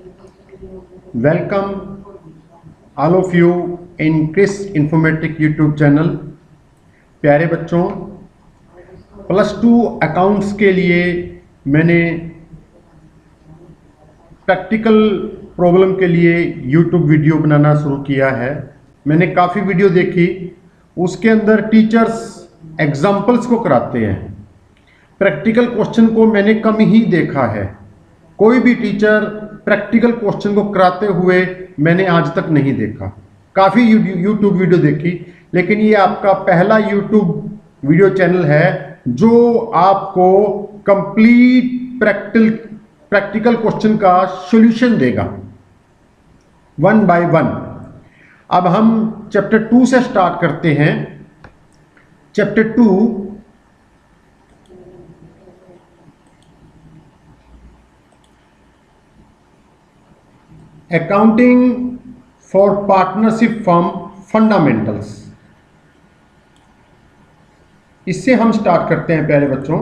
Welcome all of you in Chris Informatic YouTube channel. प्यारे बच्चों, +2 accounts के लिए मैंने प्रैक्टिकल प्रॉब्लम के लिए YouTube वीडियो बनाना शुरू किया है। मैंने काफ़ी वीडियो देखी, उसके अंदर टीचर्स एग्जाम्पल्स को कराते हैं। प्रैक्टिकल क्वेश्चन को मैंने कम ही देखा है। कोई भी टीचर प्रैक्टिकल क्वेश्चन को कराते हुए मैंने आज तक नहीं देखा। काफ़ी यूट्यूब वीडियो देखी, लेकिन ये आपका पहला यूट्यूब वीडियो चैनल है जो आपको कंप्लीट प्रैक्टिकल क्वेश्चन का सॉल्यूशन देगा 1 by 1। अब हम चैप्टर 2 से स्टार्ट करते हैं। Chapter 2 accounting for partnership firm fundamentals, इससे हम स्टार्ट करते हैं। प्यारे बच्चों,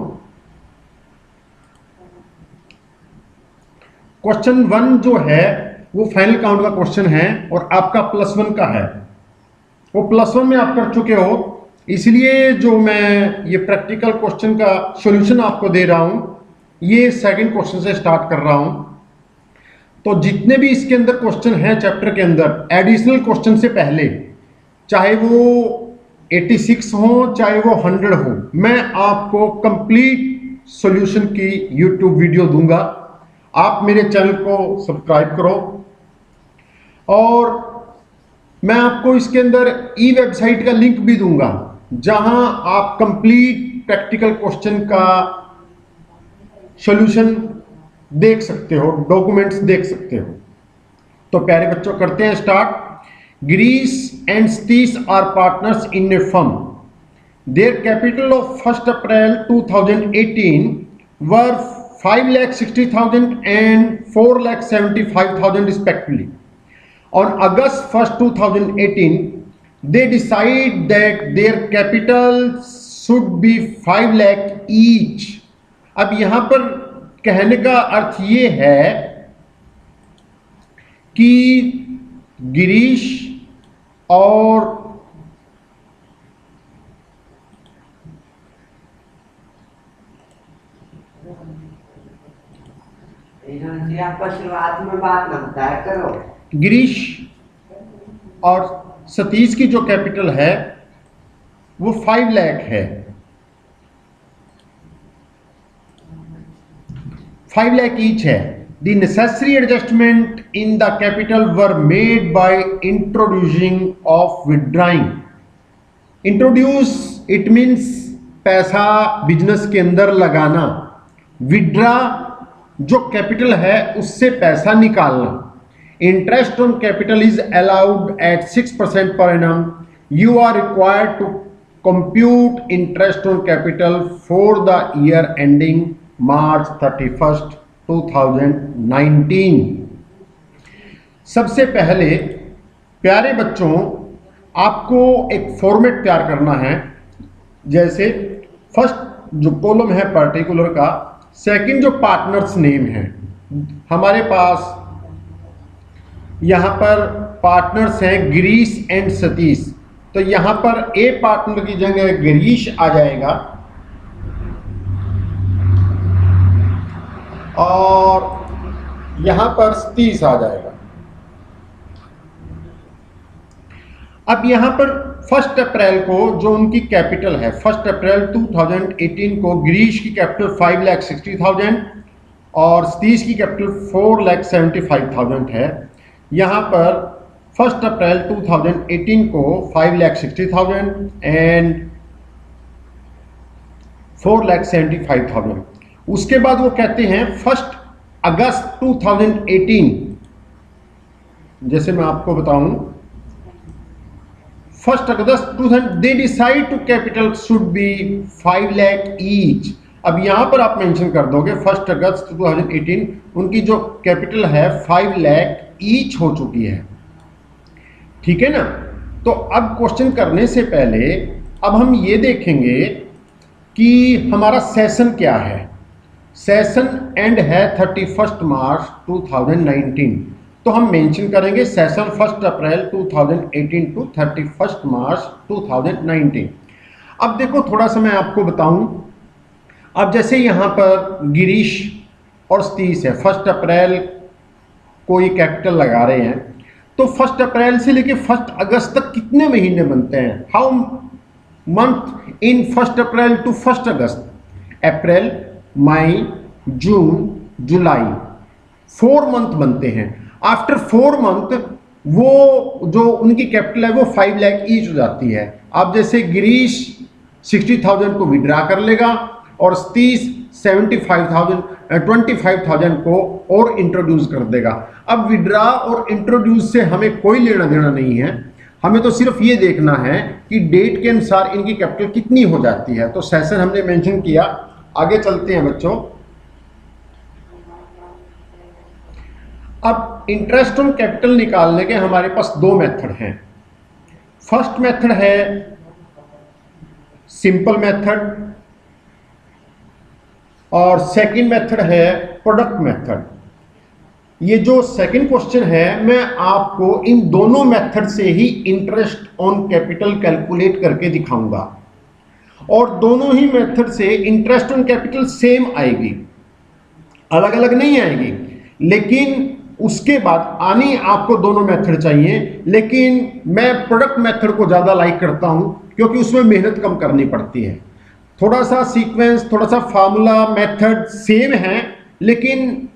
क्वेश्चन 1 जो है वो फाइनल काउंट का क्वेश्चन है और आपका +1 का है। वो +1 में आप कर चुके हो, इसलिए जो मैं ये प्रैक्टिकल क्वेश्चन का सॉल्यूशन आपको दे रहा हूं, ये सेकंड क्वेश्चन से स्टार्ट कर रहा हूं। तो जितने भी इसके अंदर क्वेश्चन हैं चैप्टर के अंदर, एडिशनल क्वेश्चन से पहले, चाहे वो 86 हो चाहे वो 100 हो, मैं आपको कंप्लीट सॉल्यूशन की यूट्यूब वीडियो दूंगा। आप मेरे चैनल को सब्सक्राइब करो और मैं आपको इसके अंदर ई वेबसाइट का लिंक भी दूंगा, जहां आप कंप्लीट प्रैक्टिकल क्वेश्चन का सॉल्यूशन देख सकते हो, डॉक्यूमेंट्स देख सकते हो। तो प्यारे बच्चों, करते हैं start. Girish and Satish are partners in a firm. Their capital of 1 April 2018 were 5,60,000 and 4,75,000 respectively. On August 1st, 2018, they decide that their capital should be 5 lakh each. अब यहां पर कहने का अर्थ ये है कि गिरीश और शुरुआत में बात लगता है करो। गिरीश और सतीश की जो कैपिटल है वो 5 लाख है। 5 lakh each है। The necessary adjustment in the capital were made by introducing of withdrawing. Introduce it means पैसा बिजनेस के अंदर लगाना, विड्रा जो कैपिटल है उससे पैसा निकालना। Interest on capital is allowed at 6% per annum. You are required to compute interest on capital for the year ending March 31st, 2019। सबसे पहले प्यारे बच्चों, आपको एक फॉर्मेट तैयार करना है। जैसे फर्स्ट जो कॉलम है पर्टिकुलर का, सेकंड जो पार्टनर्स नेम है, हमारे पास यहां पर पार्टनर्स हैं गिरीश एंड सतीश। तो यहां पर ए पार्टनर की जगह गिरीश आ जाएगा और यहां पर सतीश आ जाएगा। अब यहां पर 1 अप्रैल को जो उनकी कैपिटल है, 1 अप्रैल 2018 को गिरीश की कैपिटल 5,60,000 और सतीश की कैपिटल 4,75,000 है। यहां पर 1 अप्रैल 2018 को 5,60,000 एंड 4,75,000। उसके बाद वो कहते हैं 1 अगस्त 2018, जैसे मैं आपको बताऊं 1 August 2000 they decide to capital should be 5 lakh each. अब यहां पर आप मेंशन कर दोगे 1 अगस्त 2018 उनकी जो कैपिटल है 5 लाख ईच हो चुकी है। ठीक है ना। तो अब क्वेश्चन करने से पहले अब हम ये देखेंगे कि हमारा सेशन क्या है। सेशन एंड है 31 मार्च 2019, तो हम मेंशन करेंगे सेशन 1 अप्रैल 2018 टू 31 मार्च 2019। अब देखो थोड़ा सा मैं आपको बताऊं, अब जैसे यहाँ पर गिरीश और सतीश है, 1 अप्रैल को ये कैपिटल लगा रहे हैं, तो 1 अप्रैल से लेके 1 अगस्त तक कितने महीने बनते हैं? How month in 1 April to 1 August? अप्रैल, मई, जून, जुलाई, 4 मंथ बनते हैं। आफ्टर 4 मंथ वो जो उनकी कैपिटल है वो 5 लाख ईच हो जाती है। अब जैसे गिरीश 60,000 को विड्रा कर लेगा और सतीश 25,000 को और इंट्रोड्यूस कर देगा। अब विड्रा और इंट्रोड्यूस से हमें कोई लेना देना नहीं है, हमें तो सिर्फ ये देखना है कि डेट के अनुसार इनकी कैपिटल कितनी हो जाती है। तो सेशन हमने मेंशन किया, आगे चलते हैं बच्चों। अब इंटरेस्ट ऑन कैपिटल निकालने के हमारे पास 2 मेथड हैं। फर्स्ट मेथड है सिंपल मेथड और सेकंड मेथड है प्रोडक्ट मेथड। ये जो सेकंड क्वेश्चन है मैं आपको इन दोनों मेथड से ही इंटरेस्ट ऑन कैपिटल कैलकुलेट करके दिखाऊंगा और दोनों ही मेथड से इंटरेस्ट ऑन कैपिटल सेम आएगी, अलग अलग नहीं आएगी। लेकिन उसके बाद आनी आपको दोनों मेथड चाहिए, लेकिन मैं प्रोडक्ट मेथड को ज़्यादा लाइक करता हूं क्योंकि उसमें मेहनत कम करनी पड़ती है। थोड़ा सा सीक्वेंस, थोड़ा सा फार्मूला, मेथड सेम है, लेकिन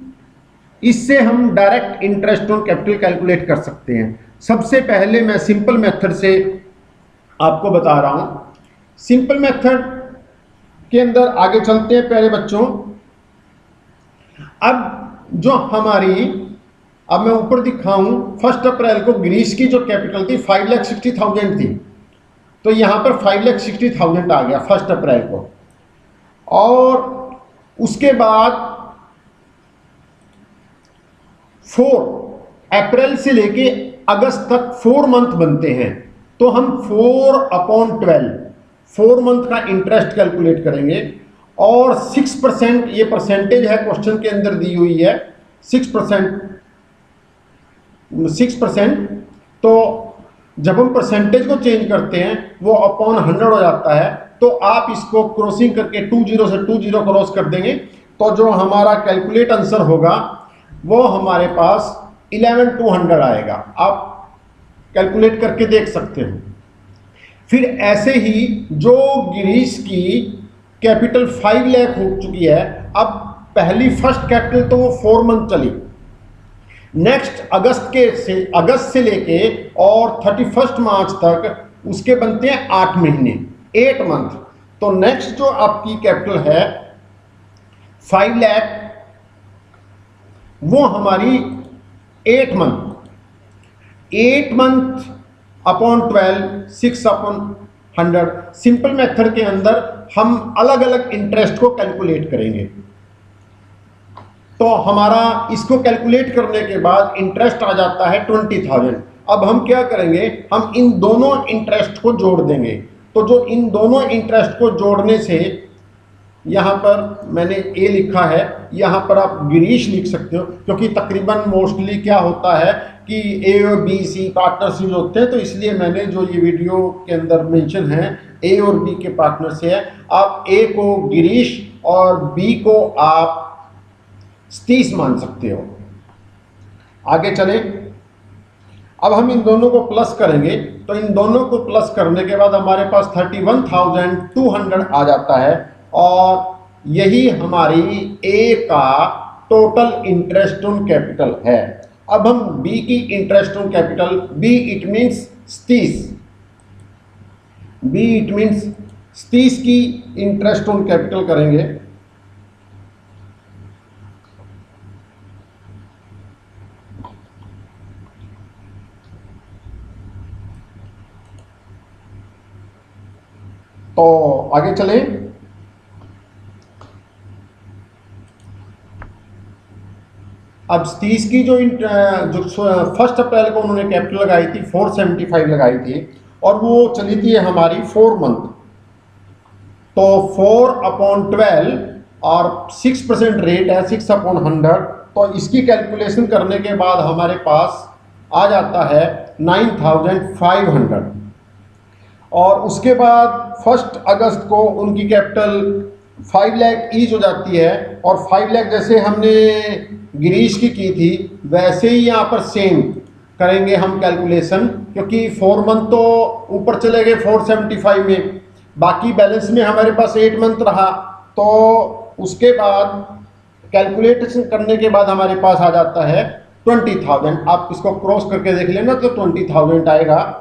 इससे हम direct interest on capital calculate कर सकते हैं। सबसे पहले मैं सिंपल मेथड से आपको बता रहा हूं। सिंपल मेथड के अंदर आगे चलते हैं पहले बच्चों। अब जो हमारी, अब मैं ऊपर दिखाऊं, 1 अप्रैल को गिरीश की जो कैपिटल थी 5,60,000 थी, तो यहां पर 5,60,000 आ गया 1 अप्रैल को। और उसके बाद 4 अप्रैल से लेके अगस्त तक 4 मंथ बनते हैं, तो हम 4/12 4 मंथ का इंटरेस्ट कैलकुलेट करेंगे। और 6%, ये परसेंटेज है क्वेश्चन के अंदर दी हुई है, 6%। तो जब हम परसेंटेज को चेंज करते हैं वो अपॉन 100 हो जाता है, तो आप इसको क्रॉसिंग करके 20 से 20 क्रॉस कर देंगे, तो जो हमारा कैलकुलेट आंसर होगा वो हमारे पास 11,200 आएगा। आप कैलकुलेट करके देख सकते हो। फिर ऐसे ही जो गिरीश की कैपिटल 5 लाख हो चुकी है, अब पहली फर्स्ट कैपिटल तो वो 4 मंथ चली, नेक्स्ट अगस्त से लेके और 31 मार्च तक उसके बनते हैं 8 महीने, 8 मंथ। तो नेक्स्ट जो आपकी कैपिटल है 5 लाख, वो हमारी 8 मंथ अपॉन 12, 6/100। सिंपल मेथड के अंदर हम अलग अलग इंटरेस्ट को कैलकुलेट करेंगे। तो हमारा इसको कैलकुलेट करने के बाद इंटरेस्ट आ जाता है 20,000। अब हम क्या करेंगे, हम इन दोनों इंटरेस्ट को जोड़ देंगे। तो जो इन दोनों इंटरेस्ट को जोड़ने से, यहाँ पर मैंने ए लिखा है, यहाँ पर आप गिरीश लिख सकते हो, क्योंकि तकरीबन मोस्टली क्या होता है कि ए और बी सी पार्टनरशिप होते हैं, तो इसलिए मैंने जो ये वीडियो के अंदर मेंशन है ए और बी के पार्टनर से है। आप ए को गिरीश और बी को आप सतीश मान सकते हो। आगे चलें। अब हम इन दोनों को प्लस करेंगे, तो इन दोनों को प्लस करने के बाद हमारे पास 31,200 आ जाता है, और यही हमारी ए का टोटल इंटरेस्ट ऑन कैपिटल है। अब हम बी की interest on capital, B it means Satish, B it means Satish की इंटरेस्ट ऑन कैपिटल करेंगे। तो आगे चलें। अब सतीश की जो 1 अप्रैल को उन्होंने कैपिटल लगाई थी 475 लगाई थी, और वो चली थी हमारी 4 मंथ। तो 4/12 और 6% रेट है 6/100, तो इसकी कैलकुलेशन करने के बाद हमारे पास आ जाता है 9,500। और उसके बाद 1 अगस्त को उनकी कैपिटल 5 लाख ईच हो जाती है, और 5 लाख जैसे हमने गिरीश की थी वैसे ही यहाँ पर सेम करेंगे हम कैलकुलेशन, क्योंकि 4 मंथ तो ऊपर चले गए 475 में, बाकी बैलेंस में हमारे पास 8 मंथ रहा। तो उसके बाद कैलकुलेशन करने के बाद हमारे पास आ जाता है 20,000। आप इसको क्रॉस करके देख लेना तो 20,000 आएगा।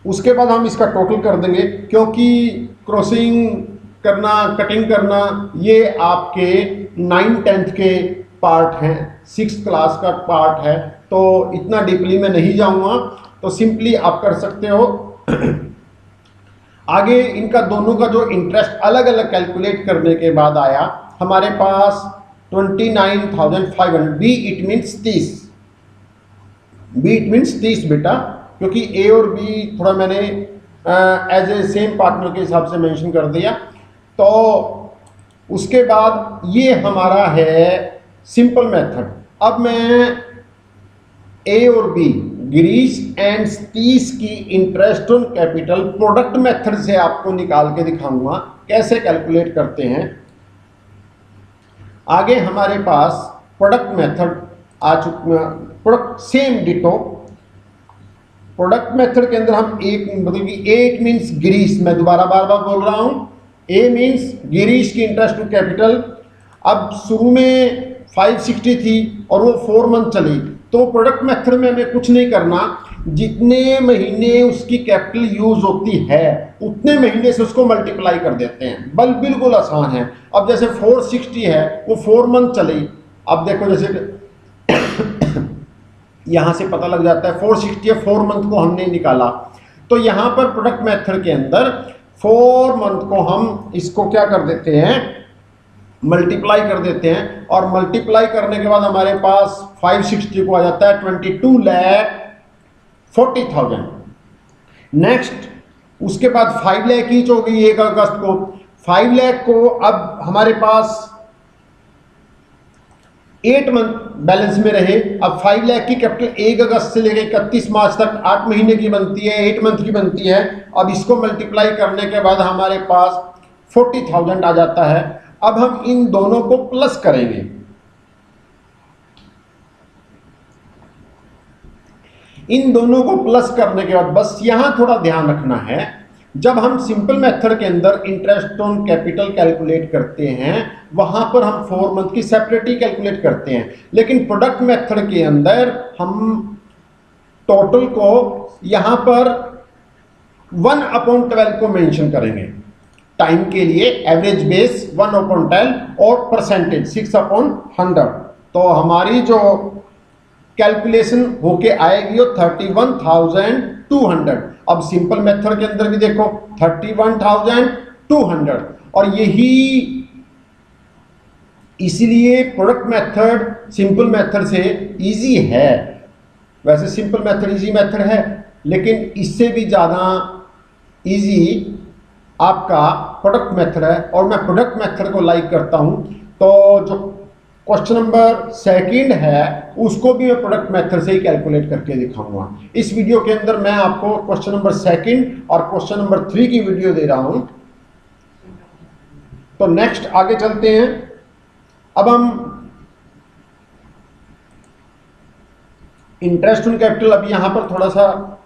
उसके बाद हम इसका टोटल कर देंगे, क्योंकि क्रॉसिंग करना, कटिंग करना, ये आपके 9th-10th के पार्ट हैं, 6th क्लास का पार्ट है, तो इतना डीपली मैं नहीं जाऊंगा, तो सिंपली आप कर सकते हो। आगे इनका दोनों का जो इंटरेस्ट अलग अलग कैलकुलेट करने के बाद आया हमारे पास 29,500। B it means 30, B it means 30 बेटा, क्योंकि ए और बी थोड़ा मैंने एज ए सेम पार्टनर के हिसाब से मेंशन कर दिया। तो उसके बाद ये हमारा है सिंपल मेथड। अब मैं ए और बी, गिरीश एंड सतीश की interest on capital product method से आपको निकाल के दिखाऊंगा कैसे कैलकुलेट करते हैं। आगे हमारे पास प्रोडक्ट मेथड आ चुका, product same ditto. Product method के अंदर हम एक मतलब कि ए इट मीन्स गिरीश, मैं दोबारा बार बार बोल रहा हूं, ए मीन्स गिरीश की इंटरेस्ट ऑन कैपिटल। अब शुरू में 560 थी और वो 4 मंथ चली, तो प्रोडक्ट मेथड में हमें कुछ नहीं करना, जितने महीने उसकी कैपिटल यूज होती है उतने महीने से उसको मल्टीप्लाई कर देते हैं। बिल्कुल आसान है। अब जैसे 460 है, वो 4 मंथ चली, अब देखो जैसे यहां से पता लग जाता है 460 है, 4 मंथ को हमने निकाला, तो यहां पर प्रोडक्ट मेथड के अंदर 4 मंथ को हम इसको क्या कर देते हैं, मल्टीप्लाई कर देते हैं, और मल्टीप्लाई करने के बाद हमारे पास 560 को आ जाता है 22,40,000। नेक्स्ट उसके बाद 5 लाख ईच हो गई 1 अगस्त को। 5 लाख को अब हमारे पास 8 मंथ बैलेंस में रहे। अब 5 लाख की कैपिटल 1 अगस्त से लेकर 31 मार्च तक 8 महीने की बनती है, 8 मंथ की बनती है। अब इसको मल्टीप्लाई करने के बाद हमारे पास 40,000 आ जाता है। अब हम इन दोनों को प्लस करेंगे। इन दोनों को प्लस करने के बाद बस यहां थोड़ा ध्यान रखना है, जब हम सिंपल मेथड के अंदर इंटरेस्ट ऑन कैपिटल कैलकुलेट करते हैं वहां पर हम 4 मंथ की सेपरेटली कैलकुलेट करते हैं, लेकिन प्रोडक्ट मेथड के अंदर हम टोटल को यहां पर 1/12 को मेंशन करेंगे। टाइम के लिए एवरेज बेस 1/12 और परसेंटेज 6/100। तो हमारी जो कैलकुलेशन होके आएगी वो 31,200। अब सिंपल मेथड के अंदर भी देखो 31,200, और यही इसीलिए प्रोडक्ट मेथड सिंपल मेथड से इजी है। वैसे सिंपल मेथड इजी मेथड है, लेकिन इससे भी ज़्यादा इजी आपका प्रोडक्ट मेथड है, और मैं प्रोडक्ट मेथड को लाइक करता हूं। तो जो क्वेश्चन नंबर 2 है उसको भी मैं प्रोडक्ट मेथड से ही कैलकुलेट करके दिखाऊंगा। इस वीडियो के अंदर मैं आपको क्वेश्चन नंबर 2 और क्वेश्चन नंबर 3 की वीडियो दे रहा हूं। तो नेक्स्ट आगे चलते हैं। अब हम इंटरेस्ट ऑन कैपिटल, अब यहां पर थोड़ा सा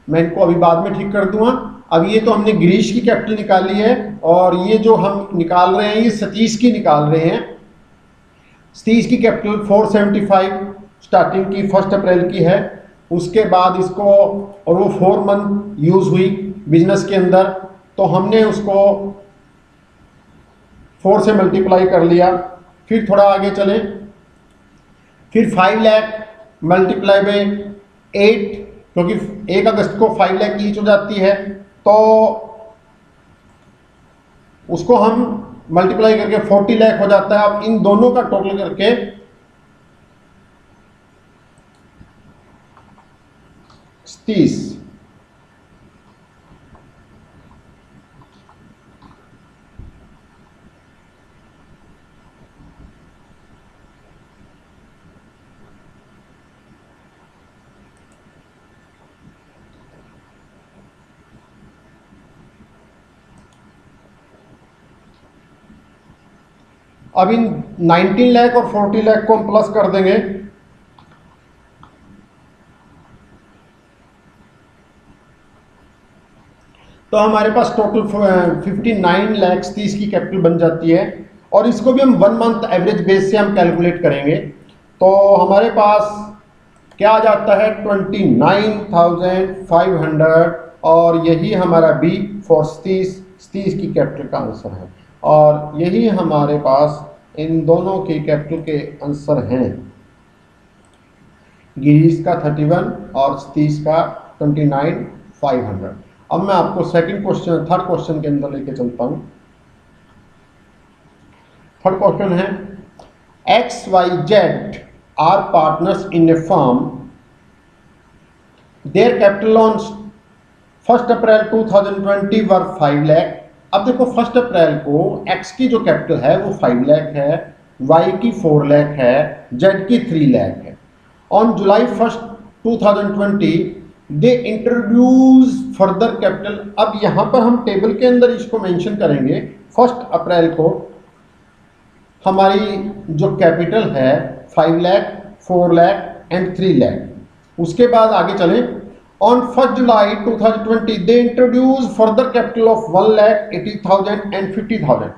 मैं इनको अभी बाद में ठीक कर दूंगा। अब ये तो हमने गिरीश की कैपिटल निकाली है, और ये जो हम निकाल रहे हैं ये सतीश की निकाल रहे हैं। सतीश की कैपिटल 475 स्टार्टिंग की 1 अप्रैल की है। उसके बाद इसको, और वो 4 मंथ यूज हुई बिजनेस के अंदर, तो हमने उसको 4 से मल्टीप्लाई कर लिया। फिर थोड़ा आगे चलें, फिर 5 लाख मल्टीप्लाई बाय 8, क्योंकि 1 अगस्त को 5 लाख ईच हो जाती है, तो उसको हम मल्टीप्लाई करके 40 लाख हो जाता है। अब इन दोनों का टोटल करके 30, अब इन 19 लाख और 40 लाख को हम प्लस कर देंगे, तो हमारे पास टोटल 59 लाख 30 की कैपिटल बन जाती है। और इसको भी हम 1 मंथ एवरेज बेस से हम कैलकुलेट करेंगे, तो हमारे पास क्या आ जाता है 29,500, और यही हमारा बी फॉर 30 की कैपिटल का आंसर है। और यही हमारे पास इन दोनों की कैपिटल के आंसर हैं, गिरीश का 31 और 30 का 29,500। अब मैं आपको थर्ड क्वेश्चन के अंदर लेके चलता हूं। थर्ड क्वेश्चन है XYZ are partners in a firm, their capital on 1 April 2020 were 5 lakh. अब देखो 1 अप्रैल को X की जो कैपिटल है वो 5 लाख है, Y की 4 लाख है, Z की 3 लाख है। On July 1 2020 they introduce further capital. अब यहां पर हम टेबल के अंदर इसको मेंशन करेंगे, 1 अप्रैल को हमारी जो कैपिटल है 5 लाख, 4 लाख एंड 3 लाख। उसके बाद आगे चलें, on 1 July 2020 they introduce further capital of 1,80,000 and 50,000।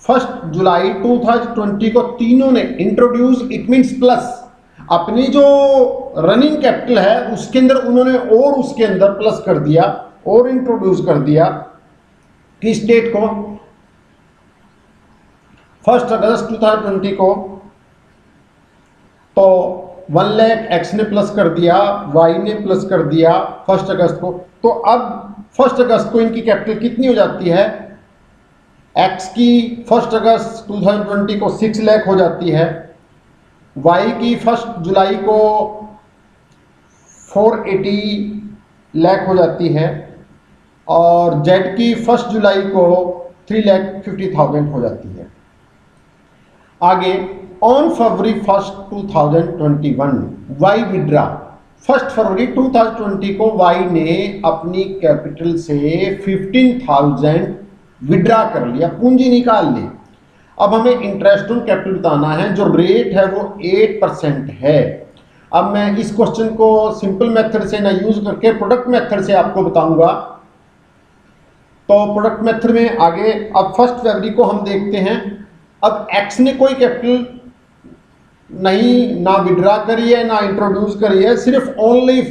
1 जुलाई 2020 को तीनों ने इंट्रोड्यूस, इट मीन्स प्लस, अपनी जो रनिंग कैपिटल है उसके अंदर उन्होंने और उसके अंदर प्लस कर दिया और इंट्रोड्यूस कर दिया किस डेट को, 1 अगस्त 2020 को। तो 1 लाख एक्स ने प्लस कर दिया, वाई ने प्लस कर दिया 1 अगस्त को। तो अब 1 अगस्त को इनकी कैपिटल कितनी हो जाती है, एक्स की 1 अगस्त 2020 को 6 लाख हो जाती है, वाई की 1 जुलाई को 480 लाख हो जाती है, और जेड की 1 जुलाई को 3,50,000 हो जाती है। आगे ऑन फरवरी 1 2021 वाई विड्रा, 1 फरवरी 2020 को वाई ने अपनी कैपिटल से 15,000 विड्रा कर लिया, पूंजी निकाल ली। अब हमें इंटरेस्ट ऑन कैपिटल बताना है, जो रेट है वो 8% है। अब मैं इस क्वेश्चन को सिंपल मेथड से ना यूज करके प्रोडक्ट मेथड से आपको बताऊंगा। तो प्रोडक्ट मेथड में आगे अब 1 फरवरी को हम देखते हैं। अब एक्स ने कोई कैपिटल नहीं, ना विड्रा करी है ना इंट्रोड्यूस करी है, सिर्फ ओनली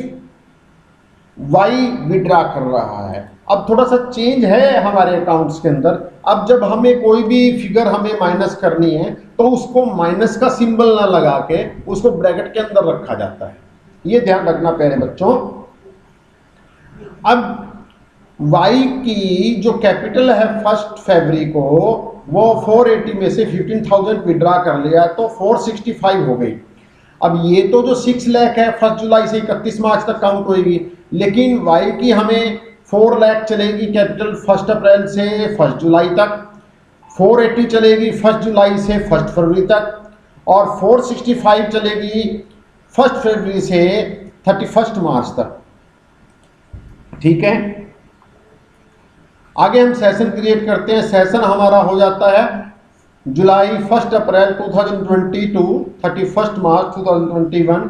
वाई विड्रा कर रहा है। अब थोड़ा सा चेंज है हमारे अकाउंट्स के अंदर। अब जब हमें कोई भी फिगर हमें माइनस करनी है तो उसको माइनस का सिंबल ना लगा के उसको ब्रैकेट के अंदर रखा जाता है, ये ध्यान रखना प्यारे बच्चों। अब y की जो कैपिटल है 1 फरवरी को वो 480 में से 15,000 विड्रा कर लिया तो 465 हो गई। अब ये तो जो 6 लाख है 1 जुलाई से 31 मार्च तक काउंट होगी, लेकिन y की हमें 4 लाख चलेगी कैपिटल 1 अप्रैल से 1 जुलाई तक, 480 चलेगी 1 जुलाई से 1 फरवरी तक, और 465 चलेगी 1 फरवरी से 31 मार्च तक। ठीक है, आगे हम सेशन क्रिएट करते हैं। सेशन हमारा हो जाता है जुलाई 1 अप्रैल 2020 टू 31 मार्च 2021।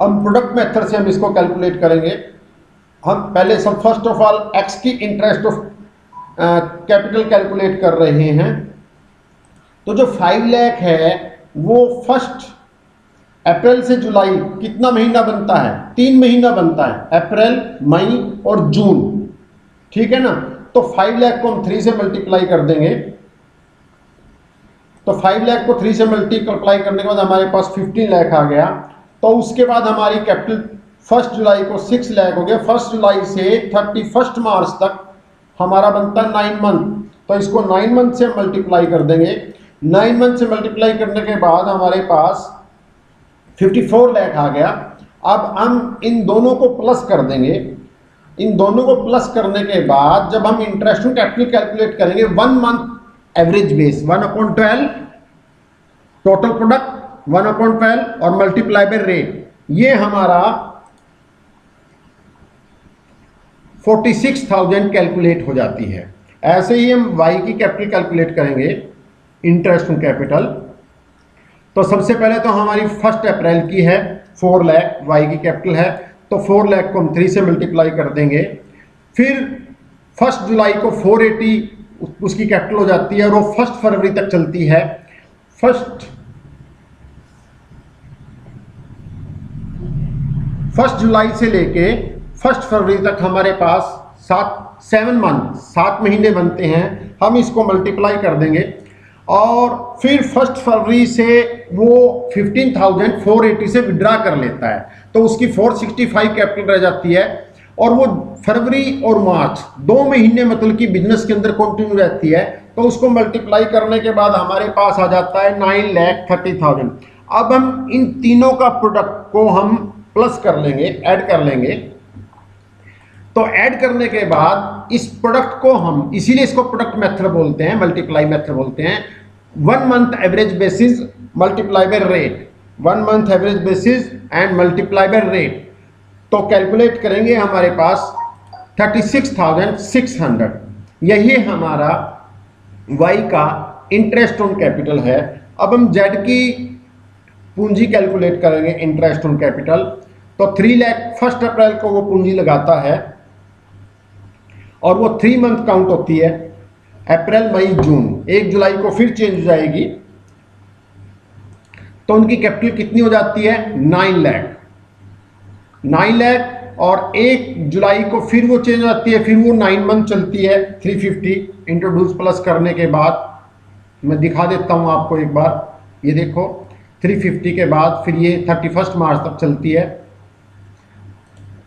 हम प्रोडक्ट मेथड से हम इसको कैलकुलेट करेंगे। हम पहले सब फर्स्ट ऑफ ऑल एक्स की इंटरेस्ट ऑफ कैपिटल कैलकुलेट कर रहे हैं। तो जो 5 लाख है वो 1 अप्रैल से जुलाई कितना महीना बनता है, 3 महीना बनता है, अप्रैल, मई और जून। ठीक है ना, तो 5 लाख को हम 3 से मल्टीप्लाई कर देंगे। तो 5 लाख को 3 से मल्टीप्लाई करने के बाद हमारे पास 15 लाख आ गया। तो उसके बाद हमारी कैपिटल 1 जुलाई को 6 लाख हो गया। 1 जुलाई से 31 मार्च तक हमारा बनता है 9 मंथ। तो इसको 9 मंथ से मल्टीप्लाई कर देंगे। 9 मंथ से मल्टीप्लाई करने के बाद हमारे पास 54 लाख आ गया। अब हम इन दोनों को प्लस कर देंगे। इन दोनों को प्लस करने के बाद जब हम इंटरेस्ट ऑन कैपिटल कैलकुलेट करेंगे 1 month average base 1/12 total product 1/12 और मल्टीप्लाई बाय रेट, ये हमारा 46,000 कैलकुलेट हो जाती है। ऐसे ही हम y की कैपिटल कैलकुलेट करेंगे। Interest on capital. तो सबसे पहले तो हमारी 1 अप्रैल की है, 4 लाख वाई की कैपिटल है, तो 4 लाख को हम 3 से मल्टीप्लाई कर देंगे। फिर 1 जुलाई को 480 उसकी कैपिटल हो जाती है और वो 1 फरवरी तक चलती है। 1 जुलाई से लेके 1 फरवरी तक हमारे पास 7 महीने बनते हैं। हम इसको मल्टीप्लाई कर देंगे और फिर 1 फरवरी से वो 15,480 से विड्रा कर लेता है, तो उसकी 465 कैपिटल रह जाती है। और वो फरवरी और मार्च 2 महीने मतलब कि बिजनेस के अंदर कंटिन्यू रहती है, तो उसको मल्टीप्लाई करने के बाद हमारे पास आ जाता है 9,30,000। अब हम इन तीनों का प्रोडक्ट को हम प्लस कर लेंगे, ऐड कर लेंगे। तो ऐड करने के बाद इस प्रोडक्ट को हम, इसीलिए इसको प्रोडक्ट मेथड बोलते हैं, मल्टीप्लाई मेथड बोलते हैं। 1 month average basis multiply by rate, 1 month average basis and multiply by rate. तो कैलकुलेट करेंगे, हमारे पास 36,600, यही हमारा वाई का इंटरेस्ट ऑन कैपिटल है। अब हम जेड की पूंजी कैलकुलेट करेंगे, इंटरेस्ट ऑन कैपिटल। तो 3 लाख 1 अप्रैल को वो पूंजी लगाता है और वो 3 मंथ काउंट होती है, अप्रैल मई जून। 1 जुलाई को फिर चेंज हो जाएगी, तो उनकी कैपिटल कितनी हो जाती है, 9 लाख। 9 लाख और 1 जुलाई को फिर वो चेंज हो जाती है, फिर वो 9 मंथ चलती है। 350 इंट्रोड्यूस प्लस करने के बाद मैं दिखा देता हूं आपको एक बार, ये देखो 350 के बाद फिर ये 31 मार्च तक चलती है।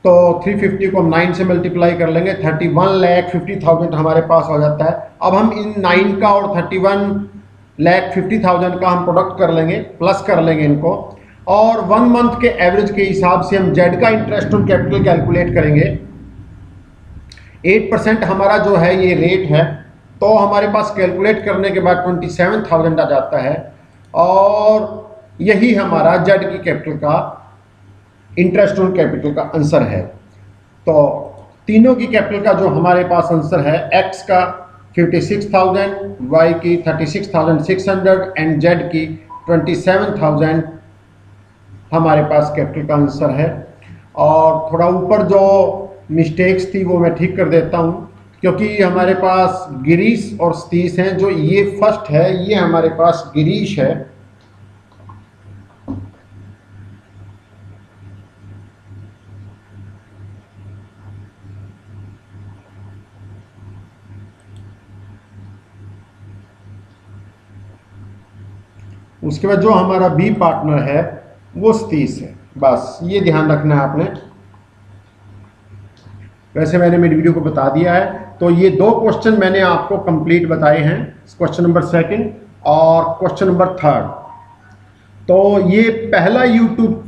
तो 350 को हम 9 से मल्टीप्लाई कर लेंगे, 31,50,000 हमारे पास हो जाता है। अब हम इन 9 का और 31,50,000 का हम प्रोडक्ट कर लेंगे, प्लस कर लेंगे इनको, और 1 मंथ के एवरेज के हिसाब से हम जेड का इंटरेस्ट ऑन कैपिटल कैलकुलेट करेंगे। 8% हमारा जो है ये रेट है, तो हमारे पास कैलकुलेट करने के बाद 27,000 आ जाता है, और यही हमारा जेड की कैपिटल का इंटरेस्ट ऑन कैपिटल का आंसर है। तो तीनों की कैपिटल का जो हमारे पास आंसर है, एक्स का 56,000, वाई की 36,600 एंड जेड की 27,000 हमारे पास कैपिटल का आंसर है। और थोड़ा ऊपर जो मिस्टेक्स थी वो मैं ठीक कर देता हूँ, क्योंकि हमारे पास गिरीश और सतीश हैं। जो ये फर्स्ट है, ये हमारे पास गिरीश है, उसके बाद जो हमारा बी पार्टनर है वो सतीश है। बस ये ध्यान रखना है आपने। वैसे मैंने मेरी वीडियो को बता दिया है। तो ये 2 क्वेश्चन मैंने आपको कंप्लीट बताए हैं, क्वेश्चन नंबर 2 और क्वेश्चन नंबर 3। तो ये पहला यूट्यूब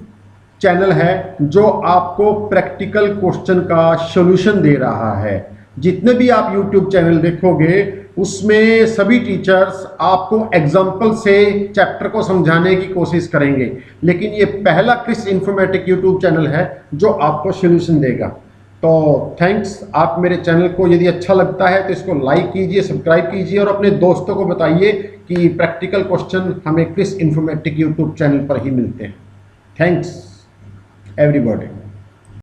चैनल है जो आपको प्रैक्टिकल क्वेश्चन का सॉल्यूशन दे रहा है। जितने भी आप यूट्यूब चैनल देखोगे उसमें सभी टीचर्स आपको एग्जाम्पल से चैप्टर को समझाने की कोशिश करेंगे, लेकिन ये पहला क्रिस इन्फॉर्मेटिक यूट्यूब चैनल है जो आपको सॉल्यूशन देगा। तो थैंक्स। आप मेरे चैनल को यदि अच्छा लगता है तो इसको लाइक कीजिए, सब्सक्राइब कीजिए और अपने दोस्तों को बताइए कि प्रैक्टिकल क्वेश्चन हमें क्रिस इन्फॉर्मेटिक यूट्यूब चैनल पर ही मिलते हैं। Thanks everybody.